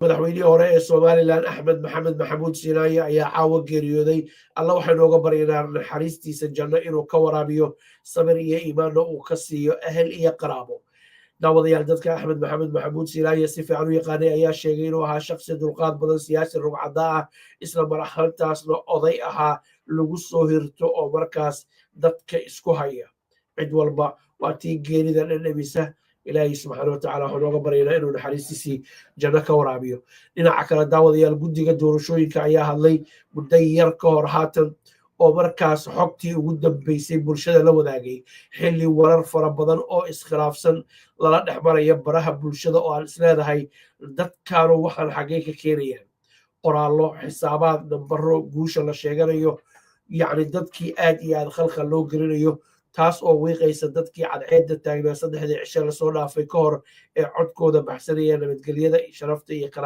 madaxweynihii hore ee somalilan axmed maxamed maxamuud sinaaye ayaa caawa geeriyooday alla waxay nooga baryaynaa naxariistiisa janno inuu ka waraabiyo sabir iyo iimaanna uu ka siiyo ahel iyo qaraabo daawadayaal dadka axmed maxamed maxamuud sinaaye si fiican u yaqaanay ayaa sheegay inuu ahaa shaqsi dulqaad badan siyaasi rugcada ah isla mar ahaantaasna oday ahaa lagu soo hirto oo markaas dadka isku haya cid walba waa tii geerida dhandhamisa ilaahay subxaana watacaala waxaan nooga baryaynaa inuu naxariistiisii janno ka waraabiyo dhinaca kale daawadayaal guddiga doorashooyinka ayaa hadlay muddo yar ka hor haatan oo markaas xogtii ugu dambeysay bulshada la wadaagay xilli warar fara badan oo iskhilaafsan lala dhex maraya baraha bulshada oo aan isleedahay dadkaanu waxaan xaggee ka keenayaan qoraallo xisaabaad nambaro guusha la sheeganayo yacni dadkii aad iyo aad khalkhal loo gelinayo taas oo wiiqaysa dadkii cadceedda taagnaa 3 cisho lasoo dhaafay ka hor ee codkooda baxsanaya nabadgelyada sharafta iyo